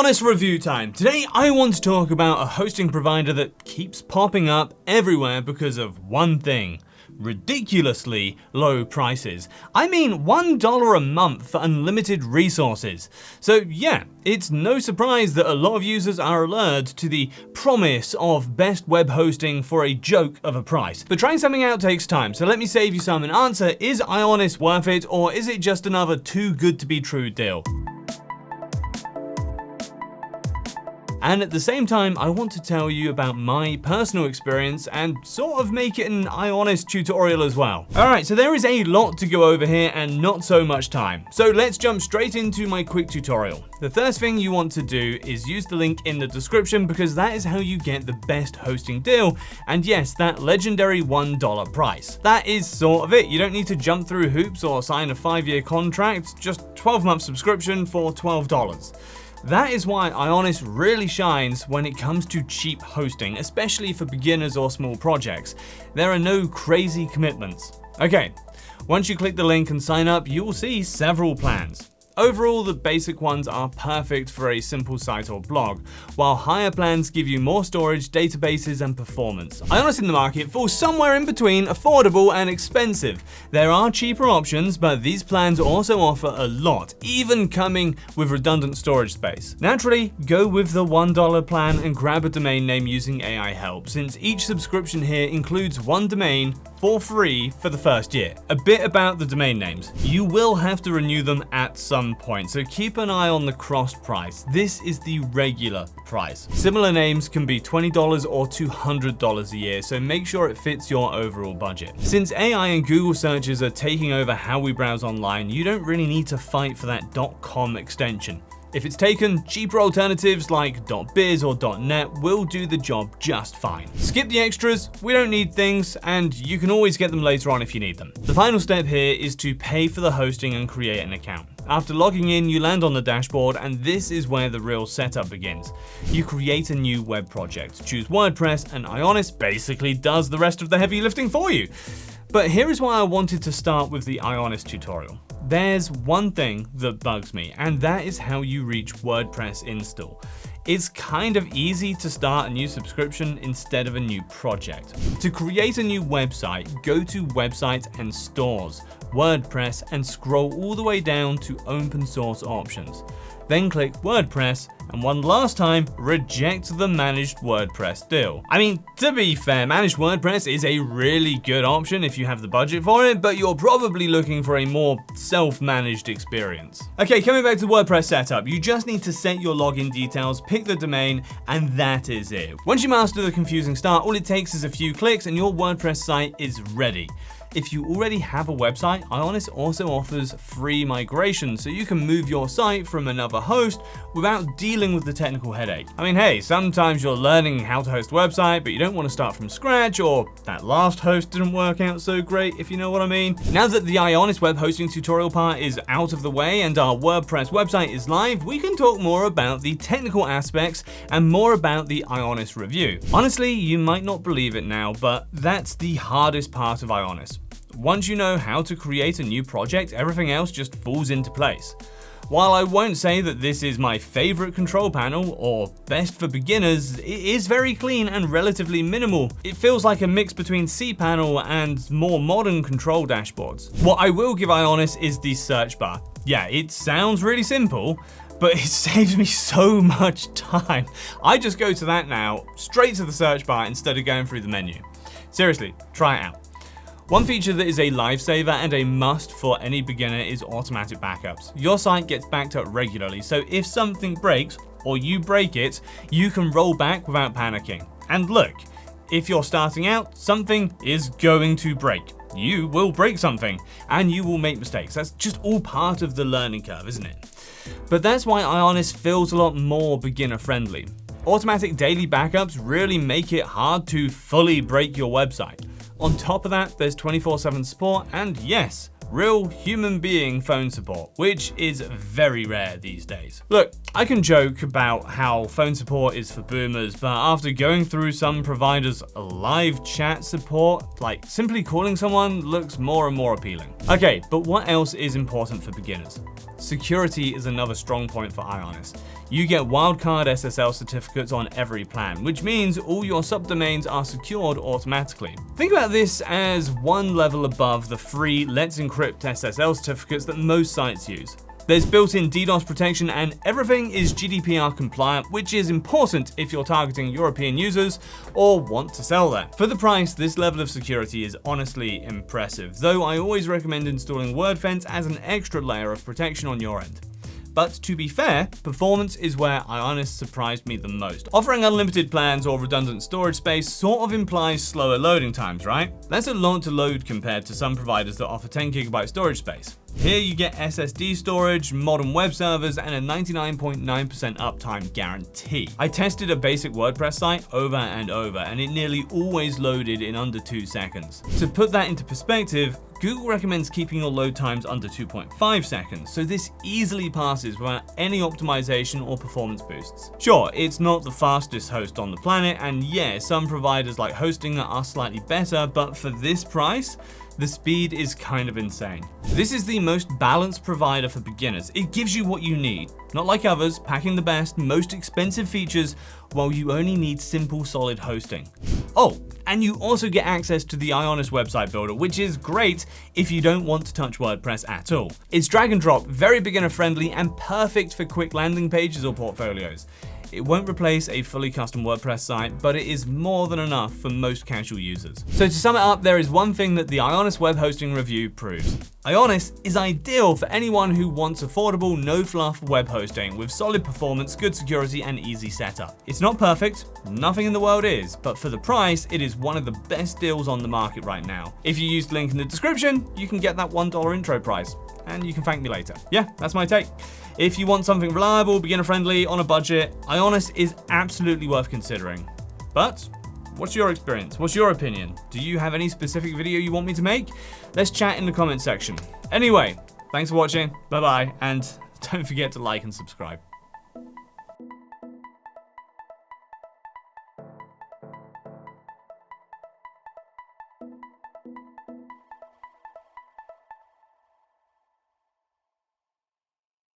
IONOS review time. Today I want to talk about a hosting provider that keeps popping up everywhere because of one thing: ridiculously low prices. I mean $1 a month for unlimited resources. So yeah, it's no surprise that a lot of users are alert to the promise of best web hosting for a joke of a price. But trying something out takes time, so let me save you some and answer: is IONOS worth it, or is it just another too good to be true deal? And at the same time, I want to tell you about my personal experience and sort of make it an IONOS tutorial as well. Alright, so there is a lot to go over here and not so much time. So let's jump straight into my quick tutorial. The first thing you want to do is use the link in the description, because that is how you get the best hosting deal. And yes, that legendary $1 price. That is sort of it. You don't need to jump through hoops or sign a 5-year contract, just 12-month subscription for $12. That is why IONOS really shines when it comes to cheap hosting, especially for beginners or small projects. There are no crazy commitments. Okay, once you click the link and sign up, you will see several plans. Overall, the basic ones are perfect for a simple site or blog, while higher plans give you more storage, databases, and performance. IONOS in the market falls somewhere in between affordable and expensive. There are cheaper options, but these plans also offer a lot, even coming with redundant storage space. Naturally, go with the $1 plan and grab a domain name using AI help, since each subscription here includes one domain for free for the first year. A bit about the domain names. You will have to renew them at some point, so keep an eye on the crossed price. This is the regular price. Similar names can be $20 or $200 a year, so make sure it fits your overall budget. Since AI and Google searches are taking over how we browse online, you don't really need to fight for that .com extension. If it's taken, cheaper alternatives like .biz or .net will do the job just fine. Skip the extras, we don't need things, and you can always get them later on if you need them. The final step here is to pay for the hosting and create an account. After logging in, you land on the dashboard, and this is where the real setup begins. You create a new web project, choose WordPress, and IONOS basically does the rest of the heavy lifting for you. But here is why I wanted to start with the IONOS tutorial. There's one thing that bugs me, and that is how you reach WordPress install. It's kind of easy to start a new subscription instead of a new project. To create a new website, go to Websites and Stores, WordPress, and scroll all the way down to Open Source Options. Then click WordPress, and one last time, reject the Managed WordPress deal. I mean, to be fair, Managed WordPress is a really good option if you have the budget for it, but you're probably looking for a more self-managed experience. Okay, coming back to the WordPress setup, you just need to set your login details, pick the domain, and that is it. Once you master the confusing start, all it takes is a few clicks and your WordPress site is ready. If you already have a website, IONOS also offers free migration, so you can move your site from another host without dealing with the technical headache. I mean, hey, sometimes you're learning how to host a website, but you don't want to start from scratch, or that last host didn't work out so great, if you know what I mean. Now that the IONOS web hosting tutorial part is out of the way and our WordPress website is live, we can talk more about the technical aspects and more about the IONOS review. Honestly, you might not believe it now, but that's the hardest part of IONOS. Once you know how to create a new project, everything else just falls into place. While I won't say that this is my favorite control panel or best for beginners, it is very clean and relatively minimal. It feels like a mix between cPanel and more modern control dashboards. What I will give IONOS is the search bar. Yeah, it sounds really simple, but it saves me so much time. I just go to that now, straight to the search bar instead of going through the menu. Seriously, try it out. One feature that is a lifesaver and a must for any beginner is automatic backups. Your site gets backed up regularly, so if something breaks or you break it, you can roll back without panicking. And look, if you're starting out, something is going to break. You will break something and you will make mistakes. That's just all part of the learning curve, isn't it? But that's why IONOS feels a lot more beginner friendly. Automatic daily backups really make it hard to fully break your website. On top of that, there's 24/7 support and yes, real human being phone support, which is very rare these days. Look, I can joke about how phone support is for boomers, but after going through some providers' live chat support, like simply calling someone looks more and more appealing. Okay, but what else is important for beginners? Security is another strong point for IONOS. You get wildcard SSL certificates on every plan, which means all your subdomains are secured automatically. Think about this as one level above the free Let's Encrypt SSL certificates that most sites use. There's built-in DDoS protection and everything is GDPR compliant, which is important if you're targeting European users or want to sell there. For the price, this level of security is honestly impressive, though I always recommend installing WordFence as an extra layer of protection on your end. But to be fair, performance is where IONOS surprised me the most. Offering unlimited plans or redundant storage space sort of implies slower loading times, right? That's a lot to load compared to some providers that offer 10 GB storage space. Here you get SSD storage, modern web servers, and a 99.9% uptime guarantee. I tested a basic WordPress site over and over, and it nearly always loaded in under 2 seconds. To put that into perspective, Google recommends keeping your load times under 2.5 seconds, so this easily passes without any optimization or performance boosts. Sure, it's not the fastest host on the planet, and yeah, some providers like hosting are slightly better, but for this price, the speed is kind of insane. This is the most balanced provider for beginners. It gives you what you need, not like others, packing the best, most expensive features while you only need simple, solid hosting. Oh, and you also get access to the IONOS website builder, which is great if you don't want to touch WordPress at all. It's drag and drop, very beginner friendly, and perfect for quick landing pages or portfolios. It won't replace a fully custom WordPress site, but it is more than enough for most casual users. So to sum it up, there is one thing that the IONOS web hosting review proves. IONOS is ideal for anyone who wants affordable, no-fluff web hosting with solid performance, good security, and easy setup. It's not perfect, nothing in the world is, but for the price, it is one of the best deals on the market right now. If you use the link in the description, you can get that $1 intro price, and you can thank me later. Yeah, that's my take. If you want something reliable, beginner-friendly, on a budget, IONOS is absolutely worth considering. But what's your experience? What's your opinion? Do you have any specific video you want me to make? Let's chat in the comment section. Anyway, thanks for watching, bye-bye, and don't forget to like and subscribe.